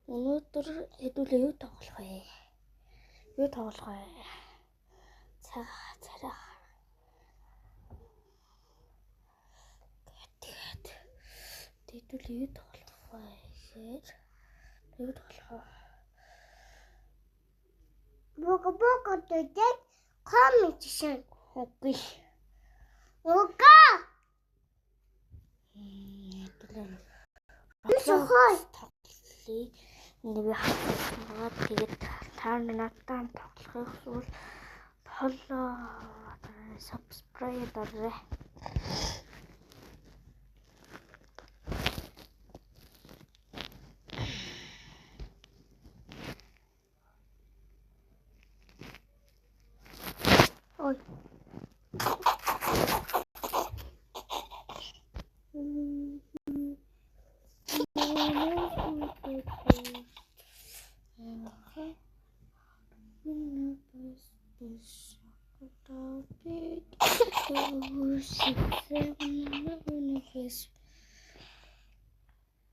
Өнөөдөр хэдүүлээ юу тоглох вэ? Юу тоглох вэ? Цараа. Хэдүүлээ юу тоглох вэ? Юу тоглох вэ? Бог дэд коммент шин. Окей. Ога. Хэдүүлээ. Сухой. Ингээ би хаваад тэгээд та надтай тоглохыг хүсвэл follow subscribe дараарай. Ой.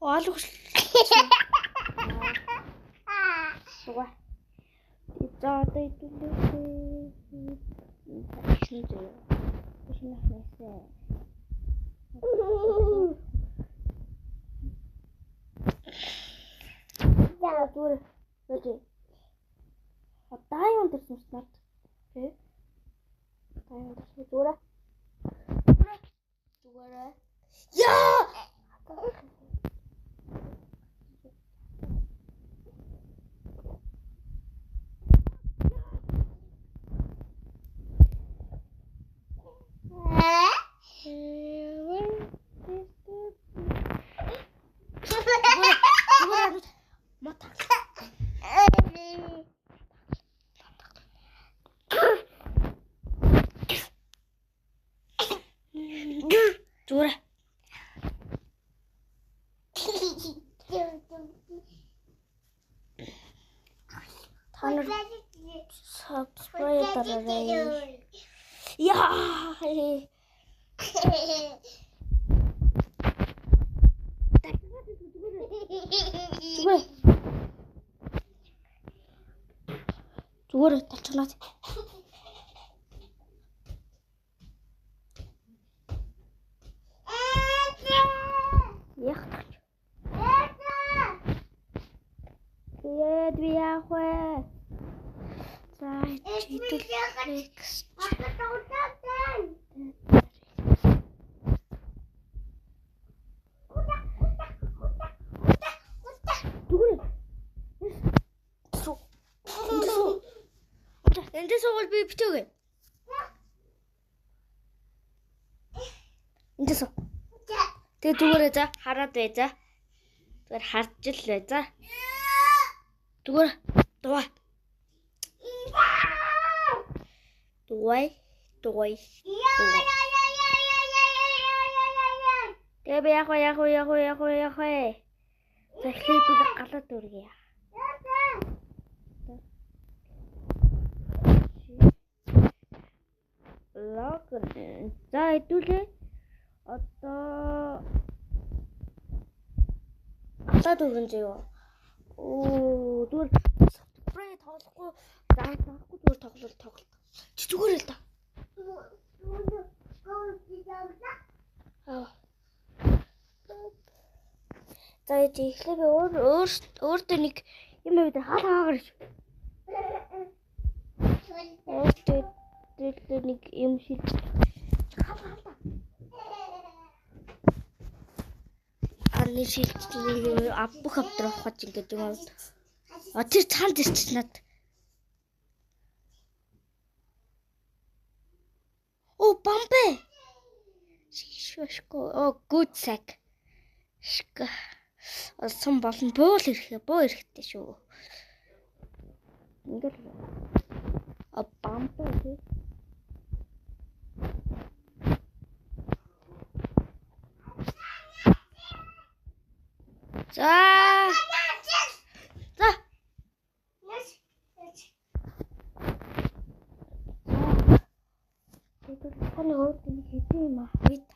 Олж. Суга. За одоо хэдүүлээ. Зүгээр. Бэжи. Одоо юу дэрсэн снат? Тэ? Таяа зүгээр. Зүгээр. Яа! Зүгээр. Танер subscribe дараарай. Яа. Зүгээр талчнаад. Тэгээд би яах вэ? За чидэл next. Энд суугаад би бичээгүй. Энд суу. Тэгээ зүгээр за хараад бай за. Зүгээр харж л бай за. Зүгээр дуй. Тэгээ би яах вэ? Захлийдүүлэг галаад үргье. Лог. За хэдүүлээ. Одоо галаад үргэн зөө. Оо зүгээр спрей тоглохгүй. Заахгүй зүгээр тоглолт. Чи зүгээр л да. За ихлээр өөртөө нэг юм бид хаагаар ш. Өөртөө нэг юм шиг. Аны шилжлээ бүх авдрах хаж ингээд юм. Тэр цаанд ирчихсэн над. Оо бомбе. Шишко. Оо good sack. Шка. Сон болон буу ирэхтэй шүү. Ингээд бомбе тий. За. Таны өөртөө нэг хэдий юм аа. Вид.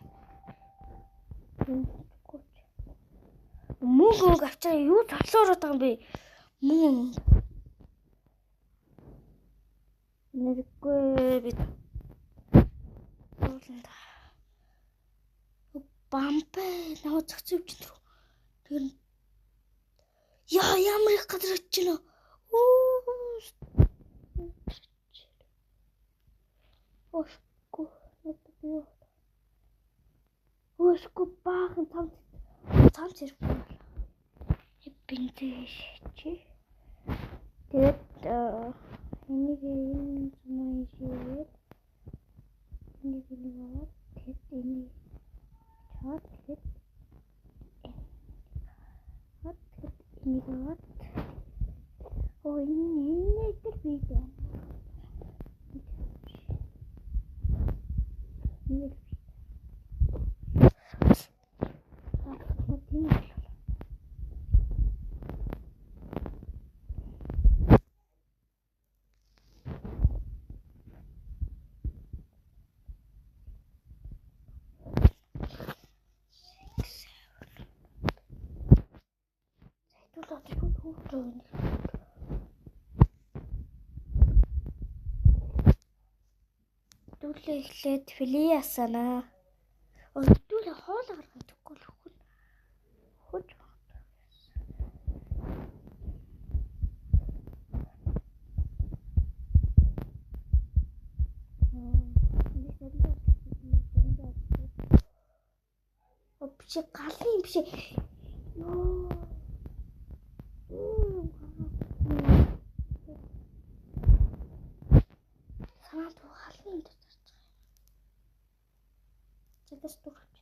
Мөнгө явж байгаа юу залуураад байгаа юм бэ? Мөн. Нэргүй би. Ууланда. Бамбай наваа зөксөв чинь рүү. Тэр яа ямар их газар очиж байна. Ошгүй. Ошгүй баахан цам зэрэг. Бинтэй чи. Тэгээд энийг юм зумаа хийгээд энийг аваад тэгээд энийг чад тэгээд энийг аваад энэ дээр бий байна. Дүүлээ эхлээд филе ясана. Дүүлээ хоол гаргах гэхгүй л хөөж байна. Биш галын биш. Йоо. Санаа туу халын юм дээр зарж байгаа. Чигээс дурч.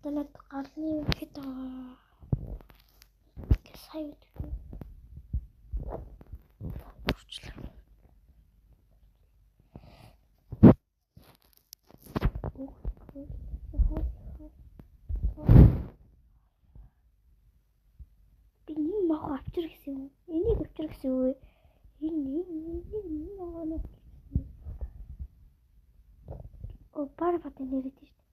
Танад галны хэд сая авчир гэсэн юм. Энийг авчир гэсэн үү? Энэ яагаад пара пата нэрэд шүү дээ.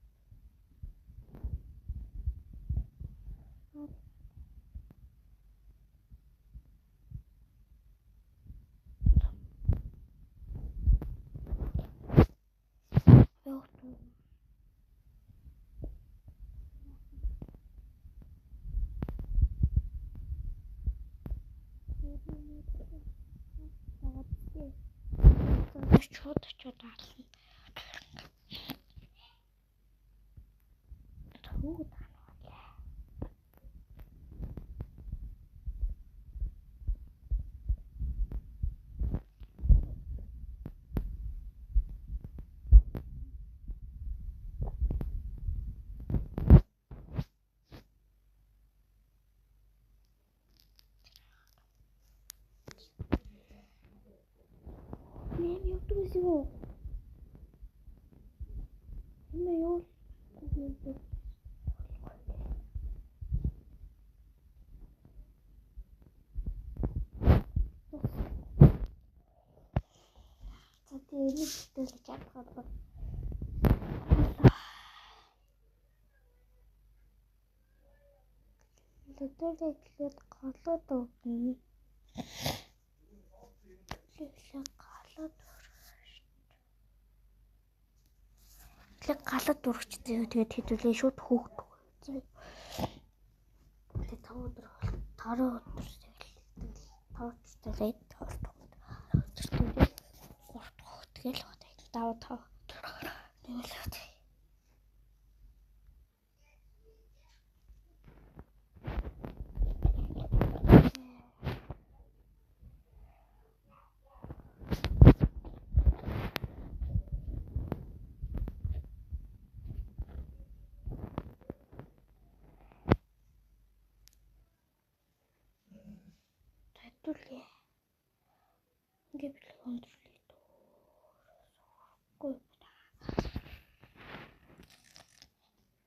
Чууд ална. Туу танаа. Нэм YouTube юу? Энийг хэлж чадхад бол лөдөрөө ихэд голоод өгнө. Галад дурагчтай. Тэгээд хэдүүлээ шууд хөөгдөг. Тэгээд 5 өдөр бол 5 өдөр тэгээд 5 өдөр тэгэл даваа 5 нэгэлээд. Тэдүүлээ. Ингээд бил өндөр